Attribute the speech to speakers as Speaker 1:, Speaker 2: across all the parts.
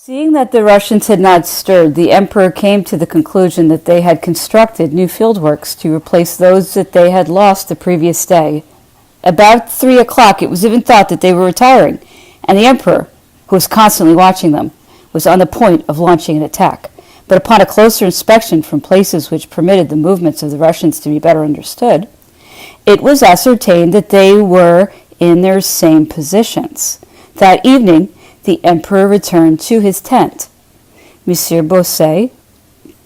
Speaker 1: Seeing that the Russians had not stirred, the emperor came to the conclusion that they had constructed new fieldworks to replace those that they had lost the previous day. About 3 o'clock, it was even thought that they were retiring, and the emperor, who was constantly watching them, was on the point of launching an attack. But upon a closer inspection from places which permitted the movements of the Russians to be better understood, it was ascertained that they were in their same positions. That evening, the emperor returned to his tent. Monsieur Bossuet,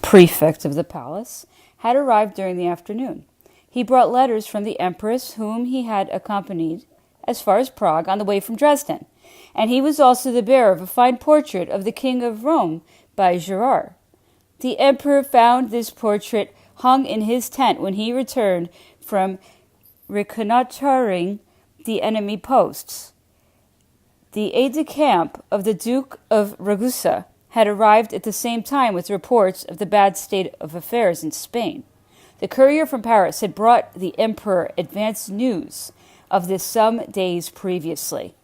Speaker 1: prefect of the palace, had arrived during the afternoon. He brought letters from the empress, whom he had accompanied as far as Prague on the way from Dresden, and he was also the bearer of a fine portrait of the King of Rome by Gerard. The emperor found this portrait hung in his tent when he returned from reconnoitering the enemy posts. The aide-de-camp of the Duke of Ragusa had arrived at the same time with reports of the bad state of affairs in Spain. The courier from Paris had brought the emperor advance news of this some days previously.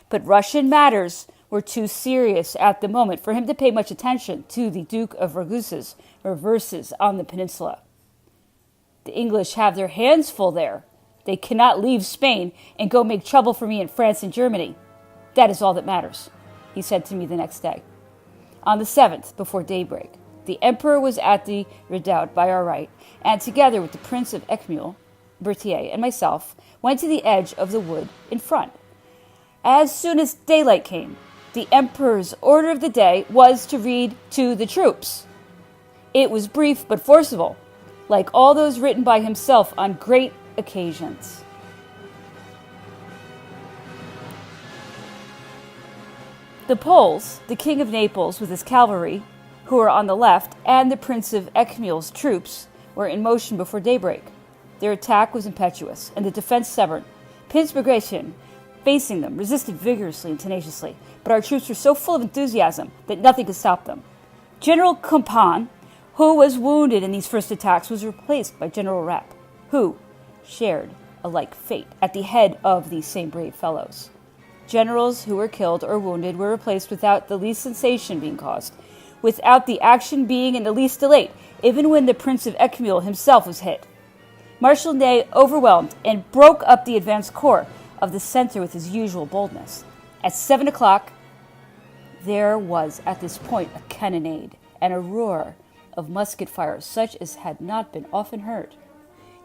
Speaker 1: But Russian matters were too serious at the moment for him to pay much attention to the Duke of Ragusa's reverses on the peninsula. The English have their hands full there. They cannot leave Spain and go make trouble for me in France and Germany. That is all that matters, he said to me the next day. On the 7th, before daybreak, the emperor was at the redoubt by our right, and together with the Prince of Eckmühl, Berthier, and myself, went to the edge of the wood in front. As soon as daylight came, the emperor's order of the day was to read to the troops. It was brief but forcible, like all those written by himself on great occasions. The Poles, the King of Naples with his cavalry, who were on the left, and the Prince of Eckmühl's troops were in motion before daybreak. Their attack was impetuous, and the defense stubborn. Prince Bagration, facing them, resisted vigorously and tenaciously, but our troops were so full of enthusiasm that nothing could stop them. General Campan, who was wounded in these first attacks, was replaced by General Rapp, who shared a like fate at the head of these same brave fellows. Generals who were killed or wounded were replaced without the least sensation being caused, without the action being in the least delayed, even when the Prince of Eckmühl himself was hit. Marshal Ney overwhelmed and broke up the advanced corps of the center with his usual boldness. At 7 o'clock, there was at this point a cannonade and a roar of musket fire such as had not been often heard.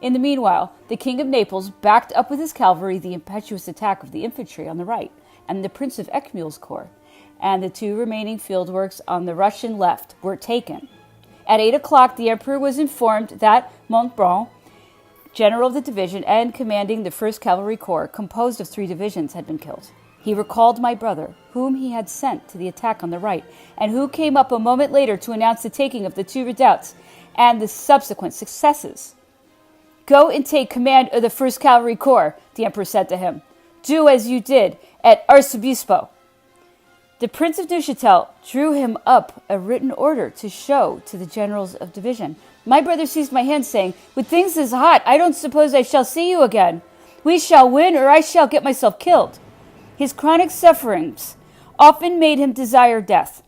Speaker 1: In the meanwhile, the King of Naples backed up with his cavalry the impetuous attack of the infantry on the right, and the Prince of Eckmühl's corps, and the 2 remaining fieldworks on the Russian left were taken. At 8 o'clock, the emperor was informed that Montbrun, general of the division and commanding the 1st Cavalry Corps, composed of 3 divisions, had been killed. He recalled my brother, whom he had sent to the attack on the right, and who came up a moment later to announce the taking of the 2 redoubts and the subsequent successes. "Go and take command of the 1st Cavalry Corps," the emperor said to him. "Do as you did at Arcebispo." The Prince of Neuchâtel drew him up a written order to show to the generals of division. My brother seized my hand, saying, "With things this hot, I don't suppose I shall see you again. We shall win, or I shall get myself killed." His chronic sufferings often made him desire death.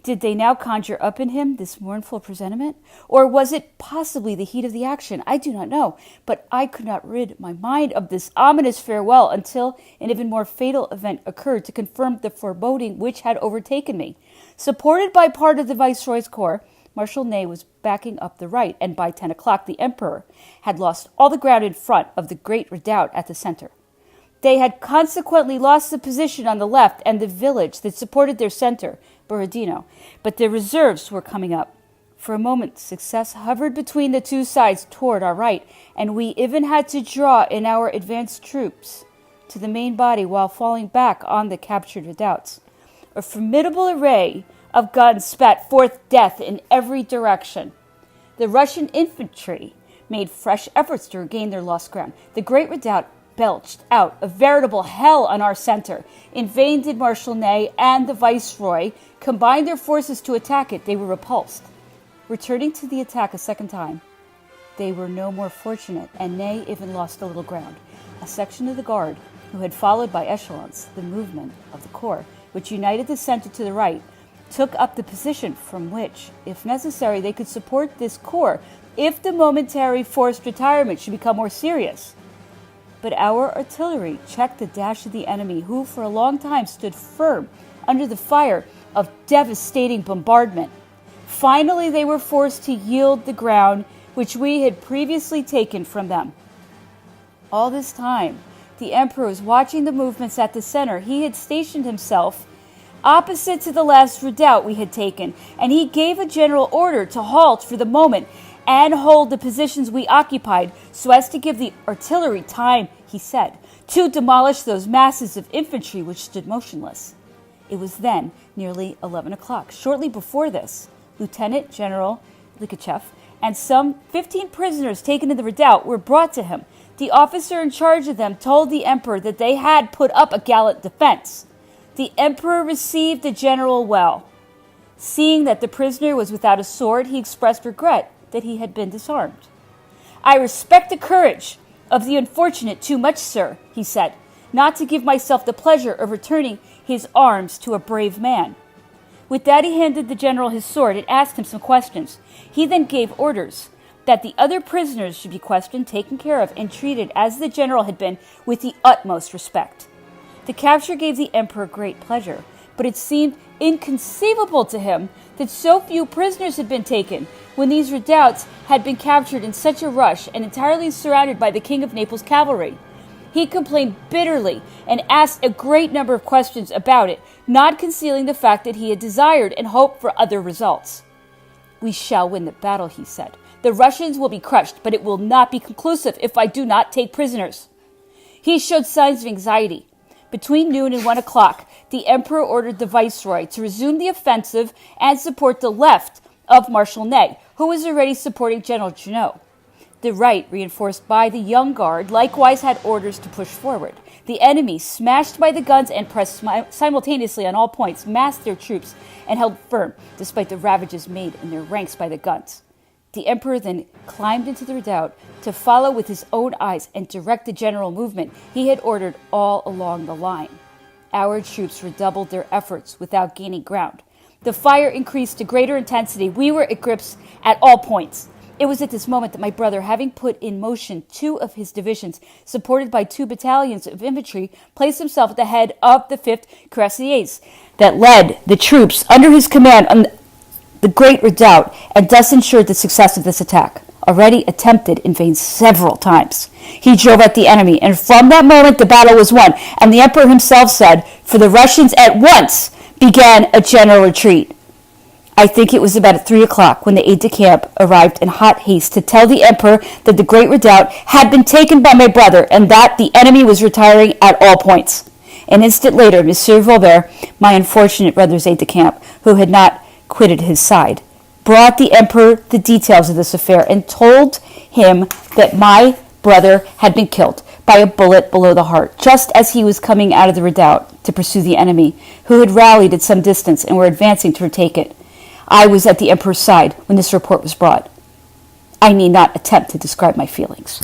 Speaker 1: Did they now conjure up in him this mournful presentiment? Or was it possibly the heat of the action? I do not know, but I could not rid my mind of this ominous farewell until an even more fatal event occurred to confirm the foreboding which had overtaken me. Supported by part of the Viceroy's corps, Marshal Ney was backing up the right, and by 10 o'clock the Emperor had lost all the ground in front of the great redoubt at the center. They had consequently lost the position on the left and the village that supported their center, Borodino, but their reserves were coming up. For a moment, success hovered between the 2 sides toward our right, and we even had to draw in our advanced troops to the main body while falling back on the captured redoubts. A formidable array of guns spat forth death in every direction. The Russian infantry made fresh efforts to regain their lost ground. The great redoubt belched out a veritable hell on our center. In vain did Marshal Ney and the Viceroy combine their forces to attack it. They were repulsed. Returning to the attack a second time, they were no more fortunate, and Ney even lost a little ground. A section of the guard, who had followed by echelons the movement of the corps, which united the center to the right, took up the position from which, if necessary, they could support this corps if the momentary forced retirement should become more serious. But our artillery checked the dash of the enemy, who for a long time stood firm under the fire of devastating bombardment. Finally, they were forced to yield the ground which we had previously taken from them. All this time, the emperor was watching the movements at the center. He had stationed himself opposite to the last redoubt we had taken, and he gave a general order to halt for the moment and hold the positions we occupied so as to give the artillery time, he said, to demolish those masses of infantry which stood motionless. It was then nearly 11 o'clock. Shortly before this, Lieutenant General Likachev and some 15 prisoners taken in the redoubt were brought to him. The officer in charge of them told the emperor that they had put up a gallant defense. The emperor received the general well. Seeing that the prisoner was without a sword, he expressed regret that he had been disarmed. "I respect the courage of the unfortunate too much, sir," he said, "not to give myself the pleasure of returning his arms to a brave man." With that, he handed the general his sword and asked him some questions. He then gave orders that the other prisoners should be questioned, taken care of, and treated as the general had been, with the utmost respect. The capture gave the emperor great pleasure, but it seemed inconceivable to him that so few prisoners had been taken when these redoubts had been captured in such a rush and entirely surrounded by the King of Naples' cavalry. He complained bitterly and asked a great number of questions about it, not concealing the fact that he had desired and hoped for other results. "We shall win the battle," he said. "The Russians will be crushed, but it will not be conclusive if I do not take prisoners." He showed signs of anxiety. Between noon and 1 o'clock, the emperor ordered the viceroy to resume the offensive and support the left of Marshal Ney, who was already supporting General Junot. The right, reinforced by the Young Guard, likewise had orders to push forward. The enemy, smashed by the guns and pressed simultaneously on all points, massed their troops and held firm, despite the ravages made in their ranks by the guns. The emperor then climbed into the redoubt to follow with his own eyes and direct the general movement he had ordered all along the line. Our troops redoubled their efforts without gaining ground. The fire increased to greater intensity. We were at grips at all points. It was at this moment that my brother, having put in motion 2 of his divisions, supported by 2 battalions of infantry, placed himself at the head of the 5th Cuirassiers that led the troops under his command on the great redoubt, and thus ensured the success of this attack, already attempted in vain several times. He drove at the enemy, and from that moment the battle was won, and the emperor himself said, "For the Russians at once began a general retreat." I think it was about at 3 o'clock when the aide-de-camp arrived in hot haste to tell the emperor that the great redoubt had been taken by my brother and that the enemy was retiring at all points. An instant later, Monsieur Vaubert, my unfortunate brother's aide-de-camp, who had not quitted his side, brought the emperor the details of this affair and told him that my brother had been killed by a bullet below the heart, just as he was coming out of the redoubt to pursue the enemy, who had rallied at some distance and were advancing to retake it. I was at the emperor's side when this report was brought. I need not attempt to describe my feelings.